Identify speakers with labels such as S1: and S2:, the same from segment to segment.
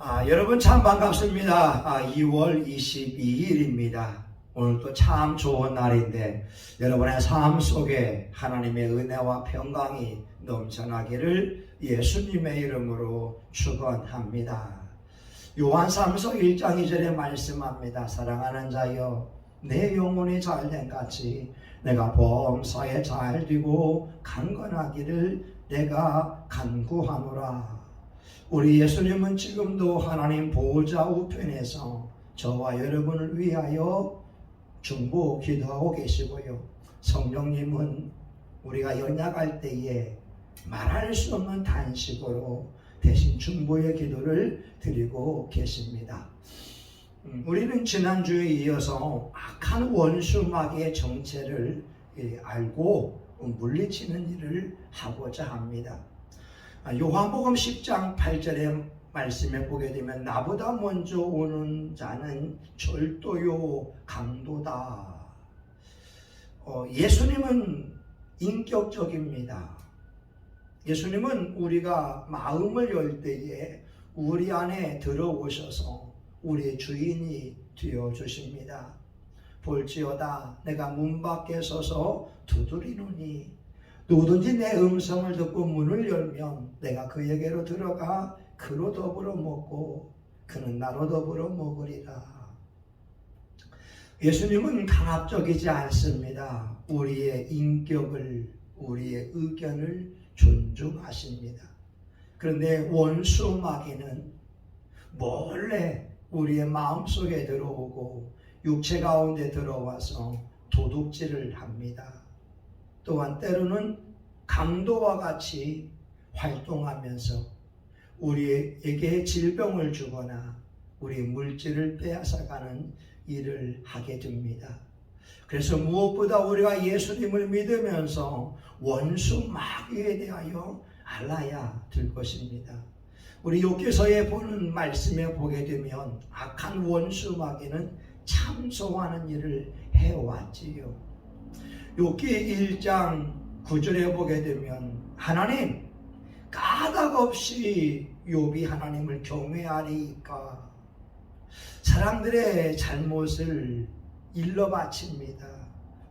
S1: 여러분 참 반갑습니다. 2월 22일입니다. 오늘도 참 좋은 날인데 여러분의 삶 속에 하나님의 은혜와 평강이 넘쳐나기를 예수님의 이름으로 축원합니다. 요한삼서 1장 2절에 말씀합니다. 사랑하는 자여, 내 영혼이 잘된 같이 내가 범사에 잘되고 강건하기를 내가 간구하노라. 우리 예수님은 지금도 하나님 보호자 우편에서 저와 여러분을 위하여 중보 기도하고 계시고요. 성령님은 우리가 연약할 때에 말할 수 없는 단식으로 대신 중보의 기도를 드리고 계십니다. 우리는 지난주에 이어서 악한 원수 마귀의 정체를 알고 물리치는 일을 하고자 합니다. 요한복음 10장 8절의 말씀에 보게 되면 나보다 먼저 오는 자는 절도요 강도다. 예수님은 인격적입니다. 예수님은 우리가 마음을 열 때에 우리 안에 들어오셔서 우리의 주인이 되어 주십니다. 볼지어다 내가 문 밖에 서서 두드리노니 누구든지 내 음성을 듣고 문을 열면 내가 그에게로 들어가 그로 더불어 먹고 그는 나로 더불어 먹으리라. 예수님은 강압적이지 않습니다. 우리의 인격을, 우리의 의견을 존중하십니다. 그런데 원수 마귀는 몰래 우리의 마음속에 들어오고 육체 가운데 들어와서 도둑질을 합니다. 또한 때로는 강도와 같이 활동하면서 우리에게 질병을 주거나 우리 물질을 빼앗아가는 일을 하게 됩니다. 그래서 무엇보다 우리가 예수님을 믿으면서 원수 마귀에 대하여 알아야 될 것입니다. 우리 욥기서에 보는 말씀에 보게 되면 악한 원수 마귀는 참소하는 일을 해왔지요. 욥기 1장 9절에 보게 되면 하나님 까닭없이 욥이 하나님을 경외하리까 사람들의 잘못을 일러 바칩니다.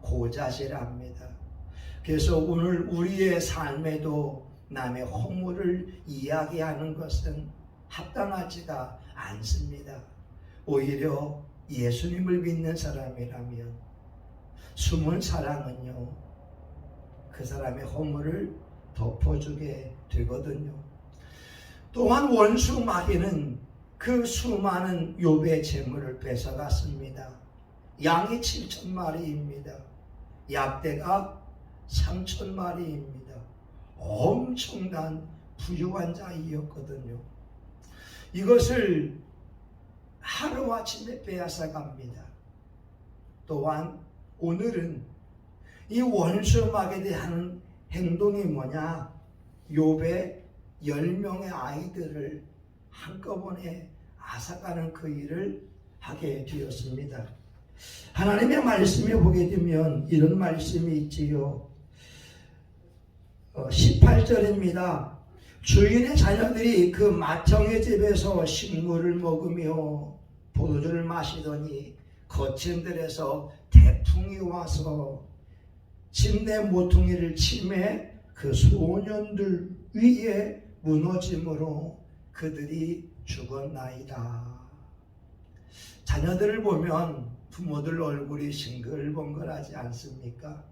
S1: 고자질합니다. 그래서 오늘 우리의 삶에도 남의 허물을 이야기하는 것은 합당하지가 않습니다. 오히려 예수님을 믿는 사람이라면 숨은 사랑은요 그 사람의 허물을 덮어주게 되거든요. 또한 원수 마귀는 그 수많은 욥의 재물을 뺏어갔습니다. 양이 7,000마리입니다. 약대가 3,000마리입니다. 엄청난 부유한 자이었거든요. 이것을 하루아침에 빼앗아갑니다. 또한 오늘은 이 원수 마귀에 대한 행동이 뭐냐? 욥의 10명의 아이들을 한꺼번에 앗아가는 그 일을 하게 되었습니다. 하나님의 말씀에 보게 되면 이런 말씀이 있지요. 18절입니다. 주인의 자녀들이 그 맏형의 집에서 식물을 먹으며 포도주를 마시더니 거친 들에서 태풍이 와서 침대 모퉁이를 치매 그 소년들 위에 무너짐으로 그들이 죽었나이다. 자녀들을 보면 부모들 얼굴이 싱글벙글하지 않습니까?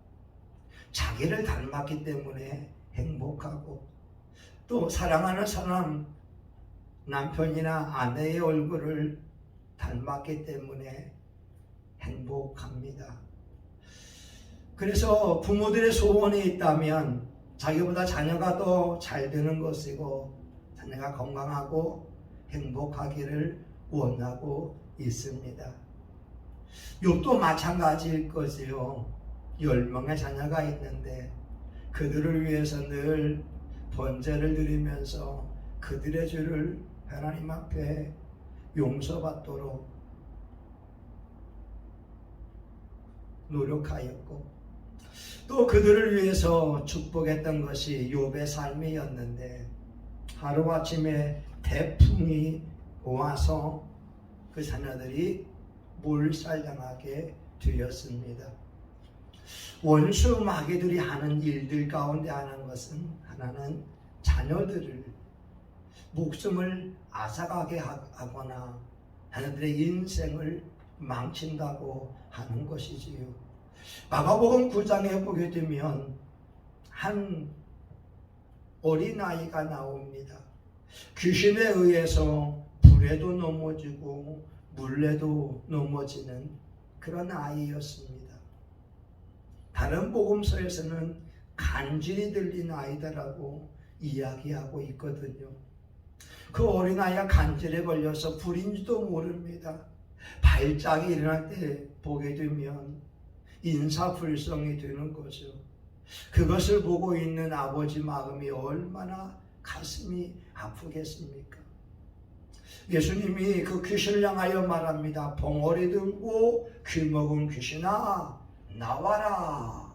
S1: 자기를 닮았기 때문에 행복하고 또 사랑하는 사람 남편이나 아내의 얼굴을 닮았기 때문에 행복합니다. 그래서 부모들의 소원이 있다면 자기보다 자녀가 더 잘 되는 것이고 자녀가 건강하고 행복하기를 원하고 있습니다. 욥도 마찬가지일 것이요. 10명의 자녀가 있는데 그들을 위해서 늘 번제를 드리면서 그들의 죄를 하나님 앞에 용서받도록 노력하였고 또 그들을 위해서 축복했던 것이 욥의 삶이었는데 하루아침에 태풍이 와서 그 자녀들이 몰살당하게 되었습니다. 원수 마귀들이 하는 일들 가운데 하나는 자녀들을 목숨을 앗아가게 하거나 자녀들의 인생을 망친다고 하는 것이지요. 마가복음 9장에 보게 되면 한 어린아이가 나옵니다. 귀신에 의해서 불에도 넘어지고 물에도 넘어지는 그런 아이였습니다. 다른 복음서에서는 간질이 들린 아이다라고 이야기하고 있거든요. 그 어린아이가 간질에 걸려서 불인지도 모릅니다. 발작이 일어날 때 보게 되면 인사불성이 되는 거죠. 그것을 보고 있는 아버지 마음이 얼마나 가슴이 아프겠습니까? 예수님이 그 귀신을 향하여 말합니다. 봉오리 들고 귀먹은 귀신아 나와라.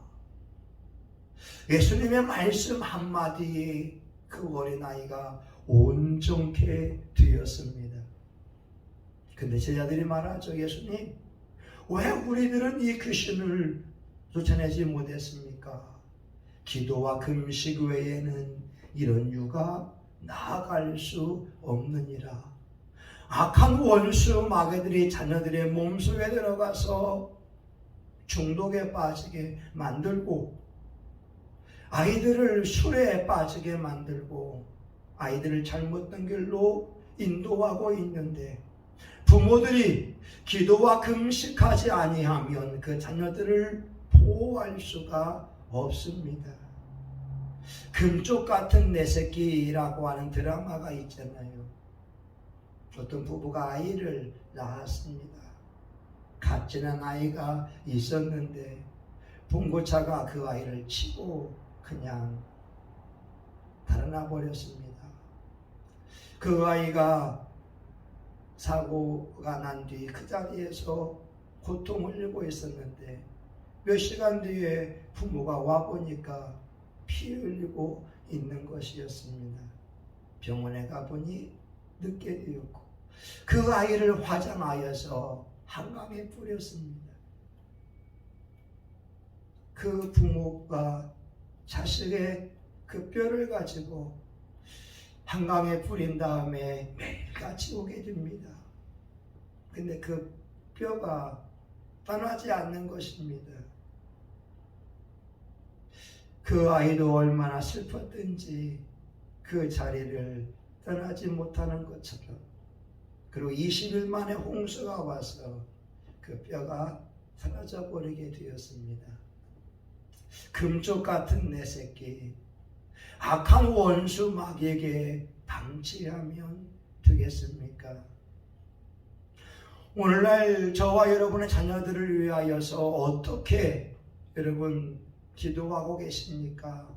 S1: 예수님의 말씀 한마디에 그 어린아이가 온전케 되었습니다. 근데 제자들이 말하죠. 예수님, 왜 우리들은 이 귀신을 쫓아내지 못했습니까? 기도와 금식 외에는 이런 유가 나아갈 수 없느니라. 악한 원수 마귀들이 자녀들의 몸속에 들어가서 중독에 빠지게 만들고 아이들을 술에 빠지게 만들고 아이들을 잘못된 길로 인도하고 있는데 부모들이 기도와 금식하지 아니하면 그 자녀들을 보호할 수가 없습니다. 금쪽 같은 내 새끼라고 하는 드라마가 있잖아요. 어떤 부부가 아이를 낳았습니다. 갓진한 아이가 있었는데 봉고차가 그 아이를 치고 그냥 달아나 버렸습니다. 그 아이가 사고가 난 뒤 그 자리에서 고통을 흘리고 있었는데 몇 시간 뒤에 부모가 와보니까 피 흘리고 있는 것이었습니다. 병원에 가보니 늦게 되었고 그 아이를 화장하여서 한강에 뿌렸습니다. 그 부모가 자식의 그 뼈를 가지고 한강에 뿌린 다음에 매일같이 오게 됩니다. 근데 그 뼈가 떠나지 않는 것입니다. 그 아이도 얼마나 슬펐든지 그 자리를 떠나지 못하는 것처럼 그리고 20일 만에 홍수가 와서 그 뼈가 사라져 버리게 되었습니다. 금쪽 같은 내 새끼, 악한 원수 마귀에게 방치하면 되겠습니까? 오늘날 저와 여러분의 자녀들을 위하여서 어떻게 여러분 기도하고 계십니까?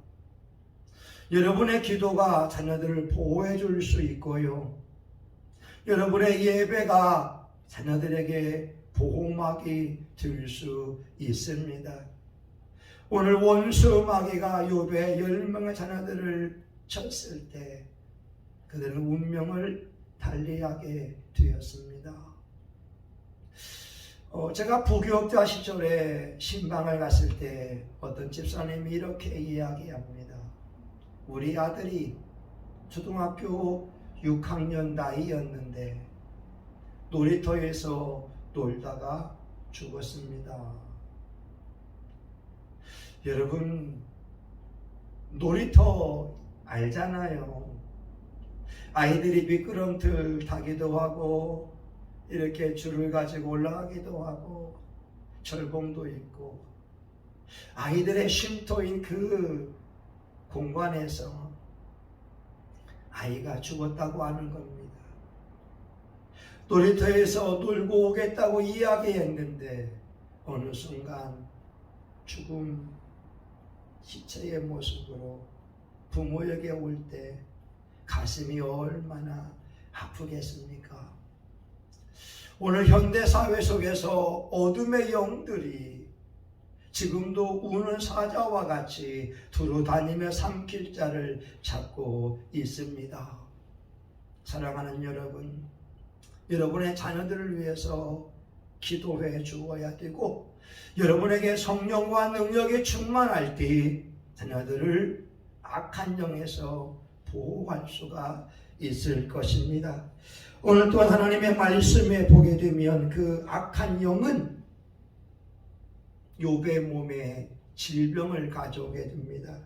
S1: 여러분의 기도가 자녀들을 보호해 줄 수 있고요. 여러분의 예배가 자녀들에게 보호막이 될 수 있습니다. 오늘 원수 마귀가 욥의 10명의 자녀들을 쳤을 때 그들은 운명을 달리하게 되었습니다. 제가 부교육자 시절에 신방을 갔을 때 어떤 집사님이 이렇게 이야기합니다. 우리 아들이 초등학교 6학년 나이였는데 놀이터에서 놀다가 죽었습니다. 여러분, 놀이터 알잖아요. 아이들이 미끄럼틀 타기도 하고 이렇게 줄을 가지고 올라가기도 하고 철봉도 있고 아이들의 쉼터인 그 공간에서 아이가 죽었다고 하는 겁니다. 놀이터에서 놀고 오겠다고 이야기했는데 어느 순간 죽음 시체의 모습으로 부모에게 올 때 가슴이 얼마나 아프겠습니까? 오늘 현대사회 속에서 어둠의 영들이 지금도 우는 사자와 같이 두루다니며 삼킬 자를 찾고 있습니다. 사랑하는 여러분, 여러분의 자녀들을 위해서 기도해 주어야 되고, 여러분에게 성령과 능력이 충만할 때 자녀들을 악한 영에서 보호할 수가 있을 것입니다. 오늘 또한 하나님의 말씀에 보게 되면 그 악한 영은 욥의 몸에 질병을 가져오게 됩니다.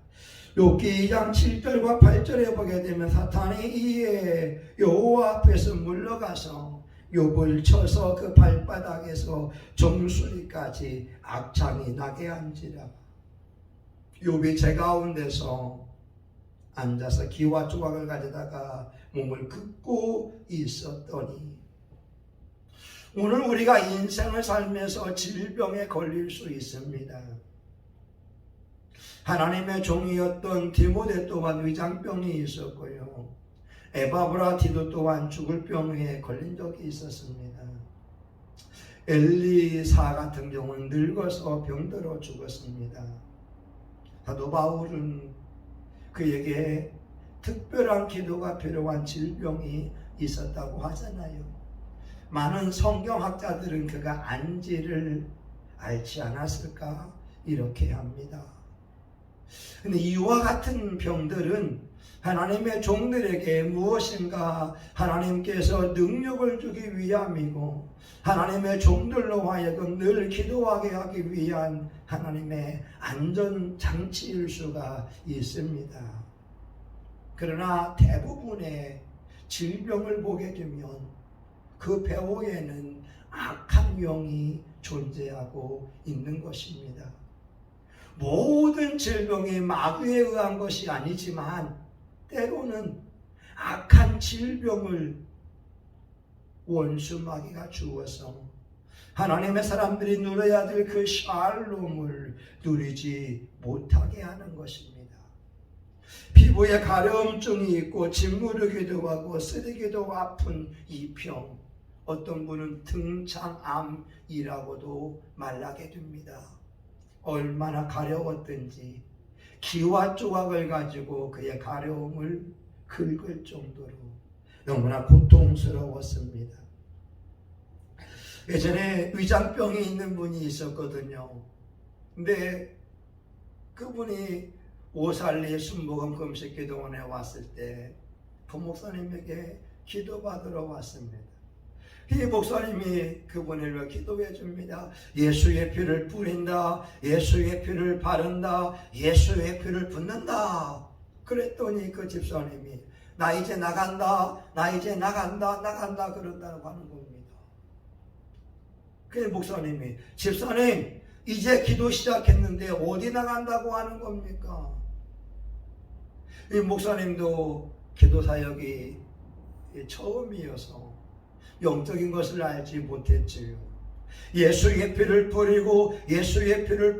S1: 욥기 2장 7절과 8절에 보게 되면 사탄이 이에 여호와 앞에서 물러가서 욥을 쳐서 그 발바닥에서 정수리까지 악창이 나게 한지라. 욥이 제 가운데서 앉아서 기와 조각을 가져다가 몸을 긋고 있었더니, 오늘 우리가 인생을 살면서 질병에 걸릴 수 있습니다. 하나님의 종이었던 디모데 또한 위장병이 있었고요, 에바브라티도 또한 죽을 병에 걸린 적이 있었습니다. 엘리사 같은 경우는 늙어서 병들어 죽었습니다. 사도 바울은 그에게 특별한 기도가 필요한 질병이 있었다고 하잖아요. 많은 성경학자들은 그가 안지를 앓지 않았을까 이렇게 합니다. 근데 이와 같은 병들은 하나님의 종들에게 무엇인가 하나님께서 능력을 주기 위함이고, 하나님의 종들로 하여금 늘 기도하게 하기 위한 하나님의 안전장치일 수가 있습니다. 그러나 대부분의 질병을 보게 되면 그 배후에는 악한 영이 존재하고 있는 것입니다. 모든 질병이 마귀에 의한 것이 아니지만 때로는 악한 질병을 원수 마귀가 주어서 하나님의 사람들이 누려야 될 그 샬롬을 누리지 못하게 하는 것입니다. 피부에 가려움증이 있고 짓무르기도 하고 쓰리기도 아픈 이 병, 어떤 분은 등창암이라고도 말하게 됩니다. 얼마나 가려웠든지 기와 조각을 가지고 그의 가려움을 긁을 정도로 너무나 고통스러웠습니다. 예전에 위장병이 있는 분이 있었거든요. 근데 그분이 오살리 순복음 금식 기도원에 왔을 때 그 목사님에게 기도받으러 왔습니다. 이 목사님이 그분을 위해 기도해 줍니다. 예수의 피를 뿌린다, 예수의 피를 바른다, 예수의 피를 붓는다. 그랬더니 그 집사님이 나 이제 나간다, 나 이제 나간다 그런다고 하는 겁니다. 그 목사님이 집사님 이제 기도 시작했는데 어디 나간다고 하는 겁니까? 이 목사님도 기도 사역이 처음이어서 영적인 것을 알지 못했지요. 예수의 피를 뿌리고 예수의 피를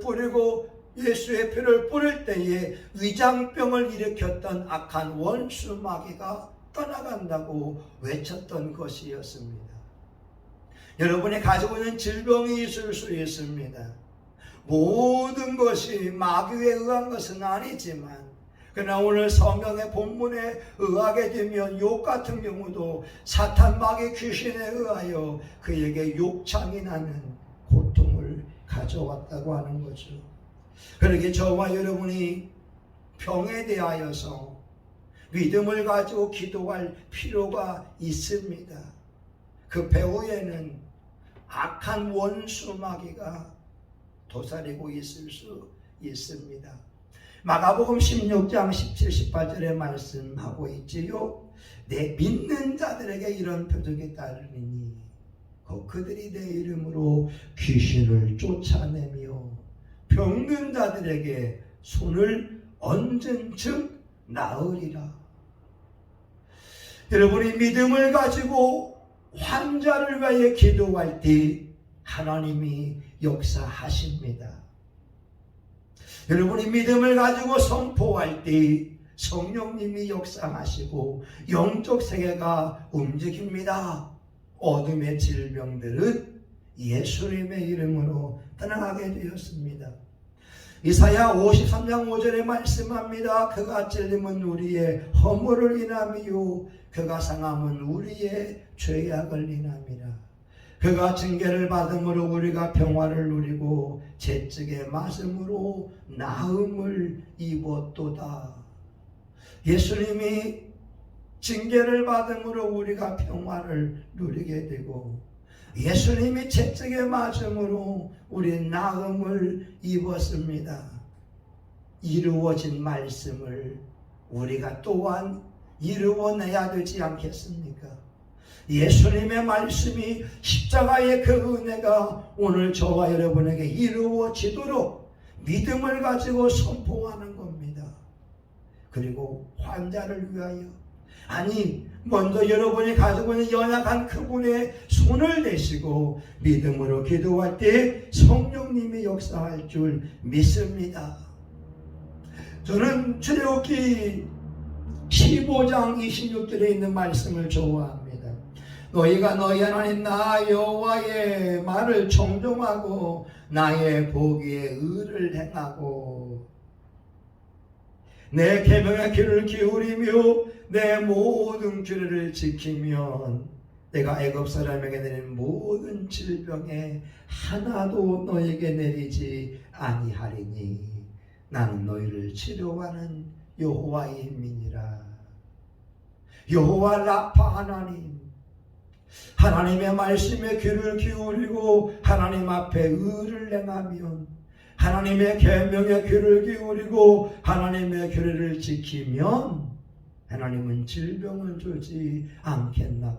S1: 뿌릴 때에 위장병을 일으켰던 악한 원수 마귀가 떠나간다고 외쳤던 것이었습니다. 여러분이 가지고 있는 질병이 있을 수 있습니다. 모든 것이 마귀에 의한 것은 아니지만, 그러나 오늘 성경의 본문에 의하게 되면 욥 같은 경우도 사탄 마귀 귀신에 의하여 그에게 욕창이 나는 고통을 가져왔다고 하는 거죠. 그러기에 저와 여러분이 병에 대하여서 믿음을 가지고 기도할 필요가 있습니다. 그 배후에는 악한 원수 마귀가 도사리고 있을 수 있습니다. 마가복음 16장 17, 18절에 말씀하고 있지요. 내 믿는 자들에게 이런 표적이 따르니 그들이 내 이름으로 귀신을 쫓아내며 병든 자들에게 손을 얹은 즉 나으리라. 여러분이 믿음을 가지고 환자를 위해 기도할 때 하나님이 역사하십니다. 여러분이 믿음을 가지고 선포할 때 성령님이 역사하시고 영적 세계가 움직입니다. 어둠의 질병들은 예수님의 이름으로 떠나가게 되었습니다. 이사야 53장 5절에 말씀합니다. 그가 찔림은 우리의 허물을 인함이요 그가 상함은 우리의 죄악을 인함이라. 그가 징계를 받음으로 우리가 평화를 누리고 채찍의 맞음으로 나음을 입었도다. 예수님이 징계를 받음으로 우리가 평화를 누리게 되고 예수님이 채찍에 맞음으로 우리 나음을 입었습니다. 이루어진 말씀을 우리가 또한 이루어내야 되지 않겠습니까? 예수님의 말씀이 십자가의 그 은혜가 오늘 저와 여러분에게 이루어지도록 믿음을 가지고 선포하는 겁니다. 그리고 환자를 위하여 먼저 여러분이 가지고 있는 연약한 그분의 손을 대시고 믿음으로 기도할 때 성령님이 역사할 줄 믿습니다. 저는 출애굽기 15장 26절에 있는 말씀을 좋아합니다. 너희가 너희 하나님 나 여호와의 말을 청종하고 나의 보기에 의를 행하고 내 계명의 귀를 기울이며 내 모든 규례를 지키면 내가 애굽 사람에게 내린 모든 질병에 하나도 너에게 내리지 아니하리니 나는 너희를 치료하는 여호와의 민이라. 여호와 라파 하나님, 하나님의 말씀에 귀를 기울이고 하나님 앞에 의를 행하면 하나님의 계명에 귀를 기울이고 하나님의 규례를 지키면 하나님은 질병을 주지 않겠다고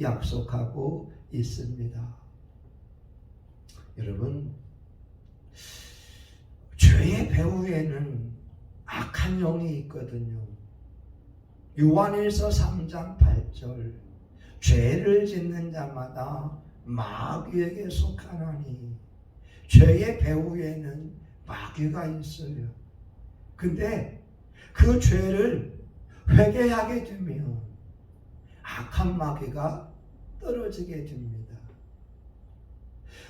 S1: 약속하고 있습니다. 여러분, 죄의 배후에는 악한 영이 있거든요. 요한일서 3장 8절 죄를 짓는 자마다 마귀에게 속하나니 죄의 배후에는 마귀가 있어요. 근데 그 죄를 회개하게 되면 악한 마귀가 떨어지게 됩니다.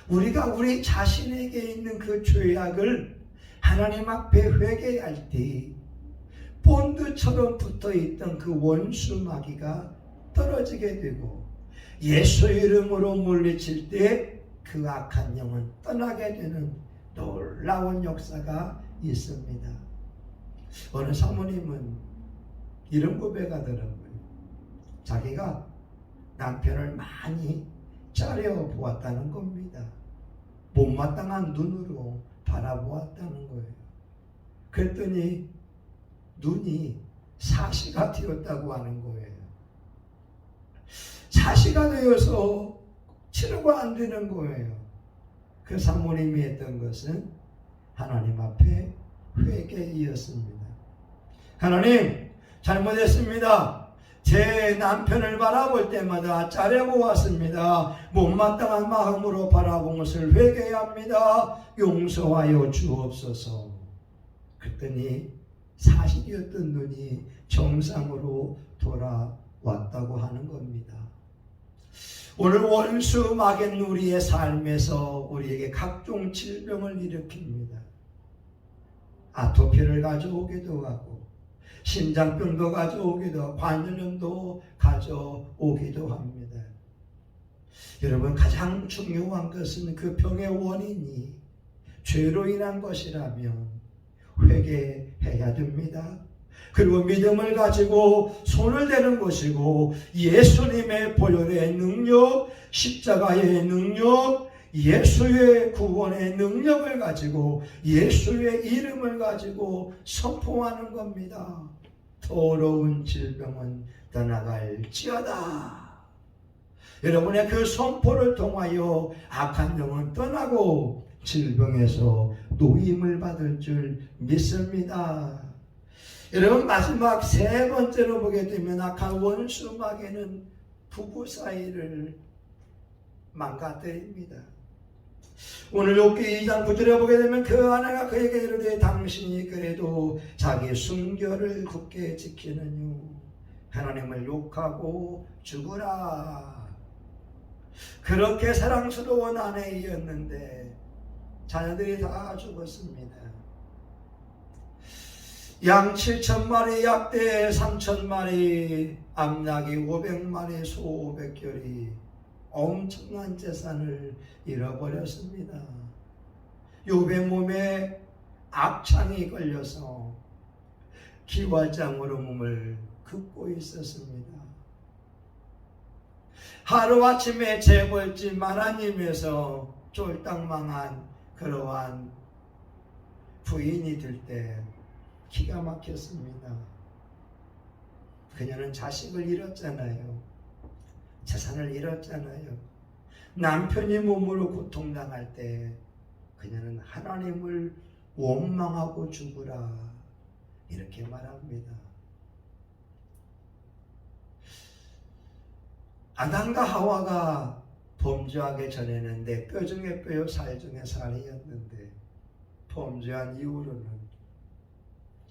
S1: 우리가 우리 자신에게 있는 그 죄악을 하나님 앞에 회개할 때 본드처럼 붙어있던 그 원수 마귀가 떨어지게 되고 예수 이름으로 물리칠 때 그 악한 영은 떠나게 되는 놀라운 역사가 있습니다. 어느 사모님은 이런 고백하더라고요. 자기가 남편을 많이 째려보았다는 겁니다. 못마땅한 눈으로 바라보았다는 거예요. 그랬더니 눈이 사시가 되었다고 하는 거예요. 사시가 되어서 치료가 안 되는 거예요. 그 사모님이 했던 것은 하나님 앞에 회개이었습니다. 하나님, 잘못했습니다. 제 남편을 바라볼 때마다 째려보았습니다. 못마땅한 마음으로 바라본 것을 회개합니다. 용서하여 주옵소서. 그랬더니 사실이었던 눈이 정상으로 돌아왔다고 하는 겁니다. 오늘 원수 마귀는 우리의 삶에서 우리에게 각종 질병을 일으킵니다. 아토피를 가져오기도 하고 심장병도 가져오기도 하고 관절염도 가져오기도 합니다. 여러분, 가장 중요한 것은 그 병의 원인이 죄로 인한 것이라면 회개해야 됩니다. 그리고 믿음을 가지고 손을 대는 것이고 예수님의 보혈의 능력, 십자가의 능력, 예수의 구원의 능력을 가지고 예수의 이름을 가지고 선포하는 겁니다. 더러운 질병은 떠나갈지어다. 여러분의 그 선포를 통하여 악한 영은 떠나고 질병에서 노임을 받을 줄 믿습니다. 여러분, 마지막 세 번째로 보게 되면 악한 원수 마귀는 부부 사이를 망가뜨립니다. 오늘 욥기 2장 9절에 보게 되면 그 아내가 그에게 이르되 당신이 그래도 자기 순결을 굳게 지키느뇨 하나님을 욕하고 죽으라. 그렇게 사랑스러운 아내이었는데 자녀들이 다 죽었습니다. 양 7,000마리, 약대 3,000마리, 암나귀 500마리, 소 500결이 엄청난 재산을 잃어버렸습니다. 욥의 몸에 악창이 걸려서 기와장으로 몸을 긋고 있었습니다. 하루아침에 재벌집 하나님에서 쫄딱 망한 그러한 부인이 될 때 기가 막혔습니다. 그녀는 자식을 잃었잖아요. 재산을 잃었잖아요. 남편이 몸으로 고통당할 때 그녀는 하나님을 원망하고 죽으라 이렇게 말합니다. 아담과 하와가 범죄하기 전에는 내 뼈 중에 뼈요 살 중에 살이었는데 범죄한 이후로는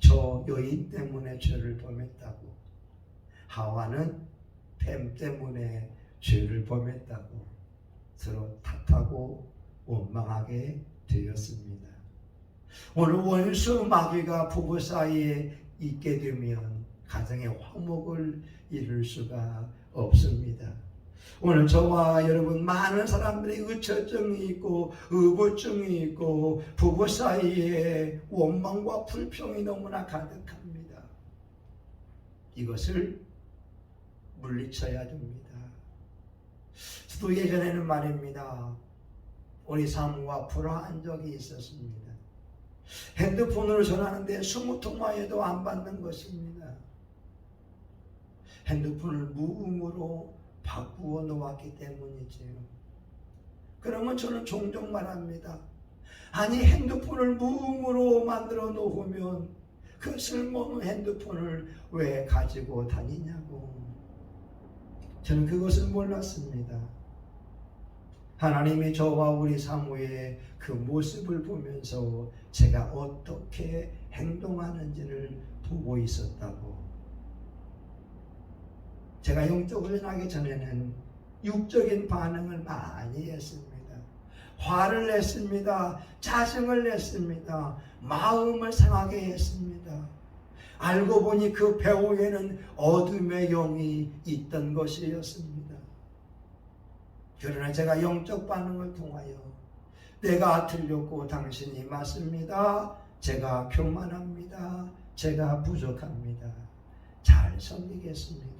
S1: 저 여인 때문에 죄를 범했다고, 하와는 뱀 때문에 죄를 범했다고 서로 탓하고 원망하게 되었습니다. 오늘 원수 마귀가 부부 사이에 있게 되면 가정의 화목을 이룰 수가 없습니다. 오늘 저와 여러분 많은 사람들이 의처증이 있고 의부증이 있고 부부 사이에 원망과 불평이 너무나 가득합니다. 이것을 물리쳐야 됩니다. 저도 예전에는 말입니다. 우리 사모가 불화한 적이 있었습니다. 핸드폰으로 전화하는데 20통화해도 안 받는 것입니다. 핸드폰을 무음으로 바꾸어 놓았기 때문이지요. 그러면 저는 종종 말합니다. 아니 핸드폰을 무음으로 만들어 놓으면 그 쓸모없는 핸드폰을 왜 가지고 다니냐고. 저는 그것을 몰랐습니다. 하나님이 저와 우리 사모의 그 모습을 보면서 제가 어떻게 행동하는지를 보고 있었다고. 제가 영적 훈련하기 전에는 육적인 반응을 많이 했습니다. 화를 냈습니다. 짜증을 냈습니다. 마음을 상하게 했습니다. 알고 보니 그 배후에는 어둠의 영이 있던 것이었습니다. 그러나 제가 영적 반응을 통하여 내가 틀렸고 당신이 맞습니다. 제가 교만합니다. 제가 부족합니다. 잘 섬기겠습니다.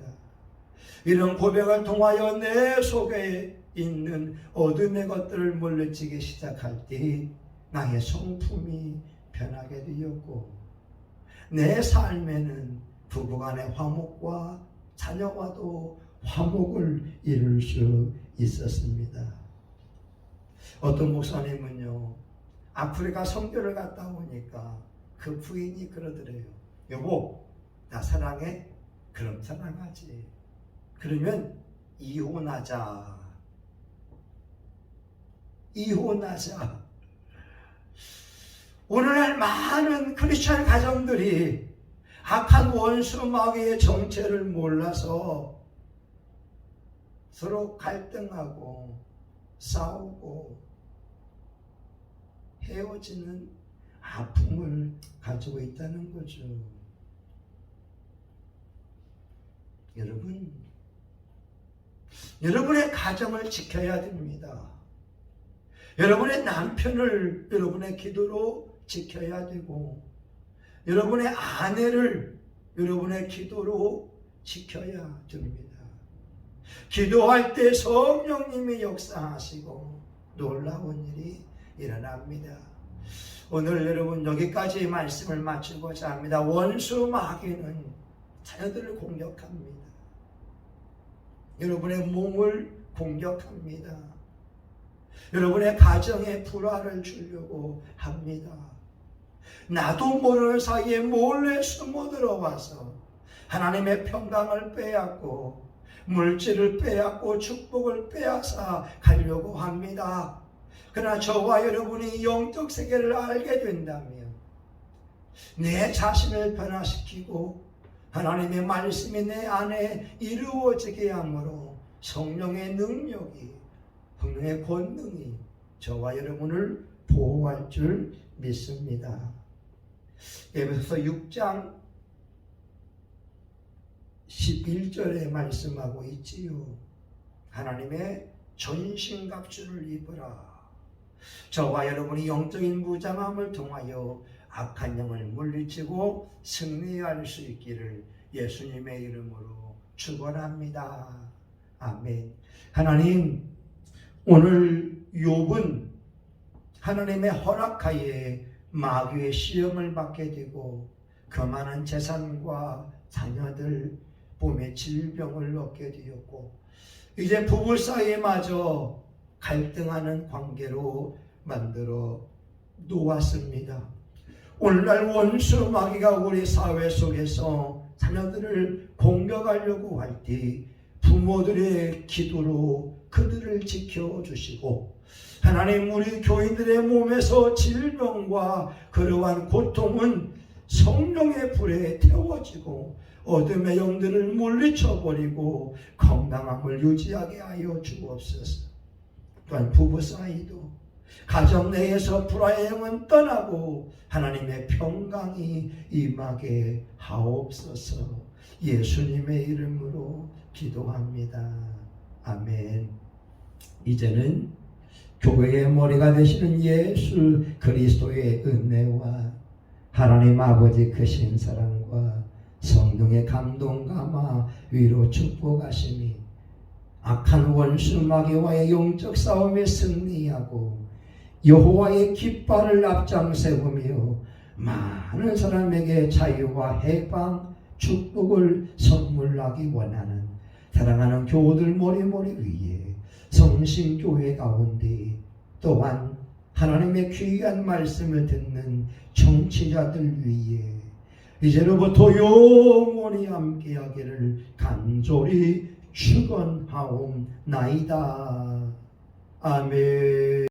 S1: 이런 고백을 통하여 내 속에 있는 어둠의 것들을 물리치기 시작할 때 나의 성품이 변하게 되었고 내 삶에는 부부간의 화목과 자녀와도 화목을 이룰 수 있었습니다. 어떤 목사님은요, 아프리카 선교를 갔다 오니까 그 부인이 그러더래요. 여보, 나 사랑해? 그럼 사랑하지. 그러면 이혼하자. 이혼하자. 오늘날 많은 크리스찬 가정들이 악한 원수 마귀의 정체를 몰라서 서로 갈등하고 싸우고 헤어지는 아픔을 가지고 있다는 거죠. 여러분, 여러분의 가정을 지켜야 됩니다. 여러분의 남편을 여러분의 기도로 지켜야 되고 여러분의 아내를 여러분의 기도로 지켜야 됩니다. 기도할 때 성령님이 역사하시고 놀라운 일이 일어납니다. 오늘 여러분 여기까지 말씀을 마치고자 합니다. 원수 마귀는 자녀들을 공격합니다. 여러분의 몸을 공격합니다. 여러분의 가정에 불화를 주려고 합니다. 나도 모르는 사이에 몰래 숨어 들어와서 하나님의 평강을 빼앗고 물질을 빼앗고 축복을 빼앗아 가려고 합니다. 그러나 저와 여러분이 영적 세계를 알게 된다면 내 자신을 변화시키고 하나님의 말씀이 내 안에 이루어지게 하므로 성령의 능력이, 성령의 권능이 저와 여러분을 보호할 줄 믿습니다. 에베소서 6장 11절에 말씀하고 있지요. 하나님의 전신갑주를 입으라. 저와 여러분이 영적인 무장함을 통하여 악한 영을 물리치고 승리할 수 있기를 예수님의 이름으로 축원합니다. 아멘. 하나님, 오늘 욥은 하나님의 허락하에 마귀의 시험을 받게 되고 그 많은 재산과 자녀들, 몸의 질병을 얻게 되었고 이제 부부 사이마저 갈등하는 관계로 만들어 놓았습니다. 오늘날 원수 마귀가 우리 사회 속에서 자녀들을 공격하려고 할 때 부모들의 기도로 그들을 지켜주시고 하나님 우리 교인들의 몸에서 질병과 그러한 고통은 성령의 불에 태워지고 어둠의 영들을 물리쳐버리고 건강함을 유지하게 하여 주옵소서. 또한 부부 사이도 가정 내에서 불화의 영은 떠나고 하나님의 평강이 임하게 하옵소서. 예수님의 이름으로 기도합니다. 아멘. 이제는 교회의 머리가 되시는 예수 그리스도의 은혜와 하나님 아버지 크신 사랑과 성령의 감동 감화 위로 축복하시니 악한 원수 마귀와의 영적 싸움에 승리하고 여호와의 깃발을 앞장 세우며 많은 사람에게 자유와 해방 축복을 선물하기 원하는 사랑하는 교우들 머리머리 위에 성심교회 가운데 또한 하나님의 귀한 말씀을 듣는 청취자들 위에 이제로부터 영원히 함께하기를 간절히 축원하옵나이다. 아멘.